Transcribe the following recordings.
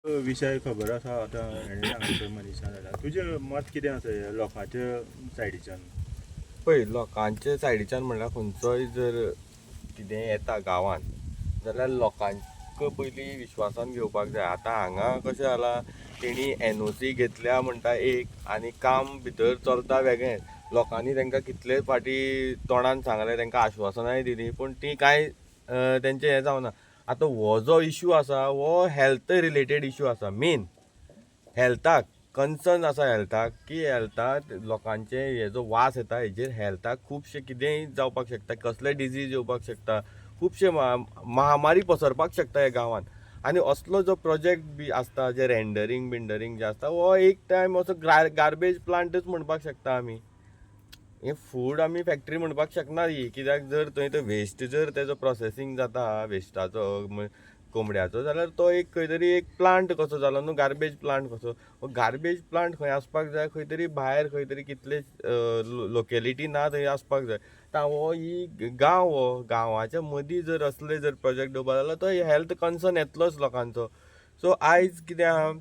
विशय खबर आसा आतां हांगासर मनीसान जाता तुजें मत कितें आसा ह्या लोकांच्या सायडीच्यान? पळय, लोकांच्या सायडीच्यान म्हणल्यार खंयचोय जर कितें येता गांवांत जाल्यार लोकांक पयलीं विश्वासान घेवपाक जाय. आतां हांगा कशें जालां, तेणी NOC घेतल्या म्हणटा एक आनी काम भितर चलता वेगळें. लोकांनी तांकां कितलेच फाटी तोंडान सांगलें, तांकां आश्वासनाय दिलीं, पूण ती कांय तेंचें हें जावना. आतां हो जो इश्यू आसा हो हेल्थ रिलेटेड इश्यू आसा. मेन हेल्थाक कन्सर्न आसा हेल्थाक, की हेल्थाक लोकांचे हे जो वास येता हेजेर हेल्थाक खुबशे कितेंय जावपाक शकता, कसलेय डिजीज येवपाक शकता, खुबशे महामारी पसरपाक शकता ह्या गांवांत. आनी असलो जो प्रोजेक्ट बी आसता जे बिंडरींग जे आसता हो एक टायम असो गार्बेज प्लांटच म्हणपाक शकता आमी. हे फूड आमी फॅक्टरी म्हणपाक शकना ही, कित्याक जर थंय तो वेस्ट जर तेजो प्रोसेसींग जाता वेस्टाचो कोंबड्याचो जाल्यार तो एक खंय तरी एक प्लांट कसो जालो न्हू, गार्बेज प्लांट कसो. गार्बेज प्लांट खंय आसपाक जाय, खंय तरी भायर खंय तरी कितले लोकेलिटी ना थंय आसपाक जाय. हो ही गांवाच्या मदीं जर असले जर प्रोजेक्ट येवपा जाल्यार तो हेल्थ कन्सर्न येतलोच लोकांचो. सो आयज कितें आहा,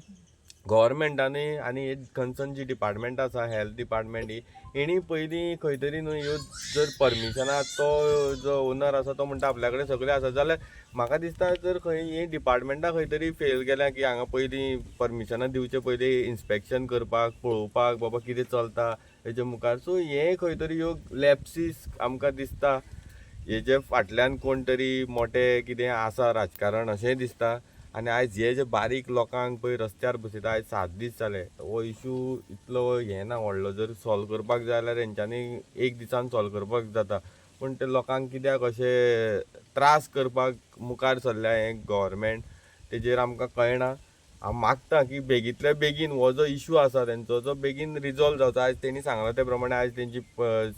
गव्हर्मेंटांनी आनी हे कन्सर्न जी डिपार्टमेंट आसा हेल्थ डिपार्टमेंट हेणी पयलीं खंय तरी न्हू ह्यो जर परमिशनां तो जो ओनर आसा तो म्हणटा आपल्या कडेन सगळें आसा, जाल्यार म्हाका दिसता जर खंय ही डिपार्टमेंटां खंय तरी फेल केल्या, की हांगा पयलीं परमिशनां दिवचे पयलीं इन्स्पेक्शन करपाक पळोवपाक बाबा कितें चलता हेजे मुखार. सो हे खंय तरी ह्यो लॅप्सीस आमकां दिसता. हेजे फाटल्यान कोण तरी मोठे कितें आसा राजकारण अशेंय दिसता. आनी आयज हे जे बारीक लोकांक पळय रस्त्यार बसयता, आयज 7 दीस जाले, हो इश्यू इतलो हें ना व्हडलो. जर सॉल्व करपाक जाय जाल्यार हेंच्यांनी एक दिसान सॉल्व करपाक जाता, पूण ते लोकांक कित्याक अशे त्रास करपाक मुखार सरल्या हें गव्हर्मेंट तेजेर आमकां कळना. हांव मागता की बेगींतल्या बेगीन हो जो इश्यू आसा तेंचो जो बेगीन रिजॉल्व जावचो. आयज तेणी सांगला ते प्रमाणे आयज तेंची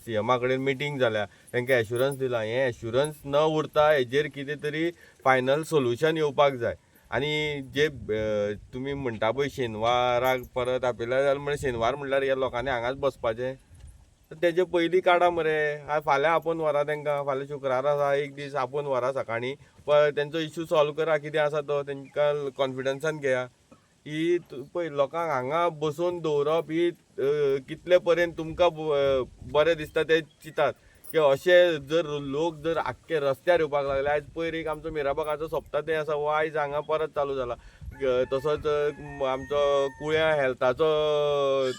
CMA कडेन मिटींग जाल्या, तांकां एश्युरन्स दिला. हें एश्युरन्स न उरता हेजेर कितें तरी फायनल सोल्युशन येवपाक जाय. आनी जे तुमी म्हणटा पळय शेनवाराक परत आपयल्या जाल्यार म्हणजे शेनवार म्हणल्यार ह्या लोकांनी हांगाच बसपाचें. तेजे पयलीं काडा मरे. फाल्यां आपोवन व्हरा तांकां, फाल्यां शुक्रार आसा एक दीस आपोवन व्हरा सकाळीं, तेंचो इश्यू सॉल्व करा कितें आसा तो, तांकां कॉन्फिडन्सान घेया. ही पळय लोकांक हांगा बसोवन दवरप ही कितले पर्यंत तुमकां बरें दिसता तें चिंतात, की अशे जर लोक जर आख्खे रस्त्यार येवपाक लागले. आयज पयर एक आमचो मिराबागाचो सोंपता तें आसा, हो आयज हांगा परत चालू जाला. तसोच आमचो कुळ्या हेल्थाचो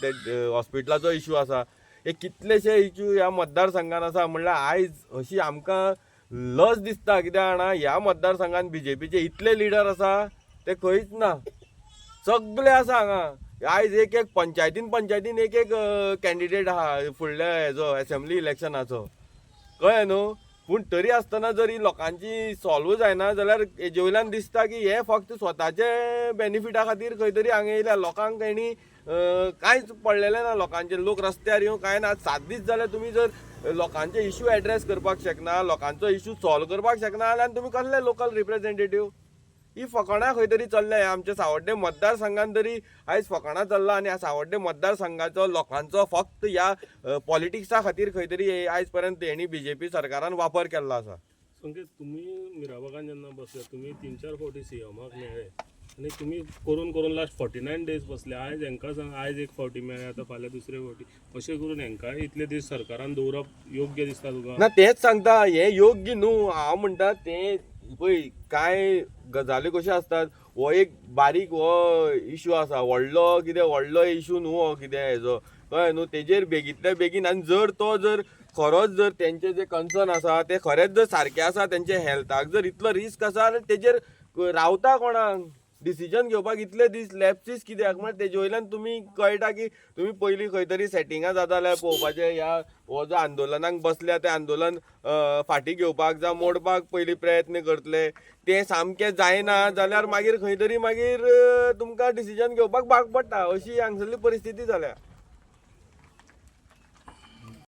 ते हॉस्पिटलाचो इश्यू आसा. हे कितलेशे इश्यू ह्या मतदारसंघान आसा. म्हणल्यार आयज अशी आमकां लज दिसता, कित्याक जाणा ह्या मतदारसंघान BJPचे इतले लिडर आसा ते खंयच ना, सगळे आसा हांगा. आयज एक पंचायतीन एक कॅन्डिडेट आहा फुडल्या हेजो असेंब्ली इलेक्शनाचो, कळ्ळें न्हू. पूण तरी आसतना जर ही लोकांची सॉल्व जायना जाल्यार हेजे वयल्यान दिसता की हे फक्त स्वताचे बेनिफिटा खातीर खंय तरी हांगा येयल्या. लोकांक हेणी कांयच पडलेलें ना लोकांचे. लोक रस्त्यार येवं कांय ना. 7 दीस जाल्यार तुमी जर लोकांचे इश्यू एड्रेस करपाक शकना, लोकांचो इश्यू सॉल्व करपाक शकना जाल्यार तुमी कसले लोकल रिप्रेझेंटेटिव्ह. ही फकाणां खंय तरी चल्ल्या. आमच्या सावड्डे मतदारसंघान तरी आयज फकाणां चल्ला. आनी ह्या सावड्डे मतदारसंघाचो लोकांचो फक्त ह्या पॉलिटिक्सा खातीर खंय तरी आयज पर्यंत हेणी BJP सरकारान वापर केल्लो आसा. संकेत, तुम्ही मिराबागान जेन्ना बसले, तुम्ही 3-4 फावटी CMAक मेळ्ळे आनी तुम्ही करून लास्ट 49 डेज बसले. आयज हेंकां सांग, आयज एक फावटी मेळ्ळे, आतां फाल्यां दुसरे फावटी, अशें करून हेंकांय इतले दीस सरकारान दवरप योग्य दिसता तुका? ना तेच सांगता, हे योग्य न्हू. हांव म्हणटा तें पळय कांय गजाली कश्यो आसतात. हो एक बारीक हो इश्यू आसा, व्हडलो इश्यू न्हू हो कितें हेजो, कळ्ळें न्हू. तेजेर बेगींतल्या बेगीन आनी जर खरोच जर तेंचे जे कन्सर्न आसा ते खरेंच जर सारके आसा, तेंचे हेल्थाक जर इतलो रिस्क आसा जाल्यार तेजेर रावता कोणाक डिसिजन घेवपाक इतले दीस लॅप्सीस कित्याक. म्हळ्यार तेजे वयल्यान तुमी कळटा की तुमी पयलीं खंय तरी सेटिंगां जाता जाल्यार पळोवपाचें. ह्या हो जो आंदोलनाक बसल्या तें आंदोलन फाटीं घेवपाक जावं मोडपाक पयलीं प्रयत्न करतले. तें सामकें जायना जाल्यार मागीर खंय तरी तुमकां डिसिजन घेवपाक भाग पडटा. अशी हांगसरली परिस्थिती जाल्या.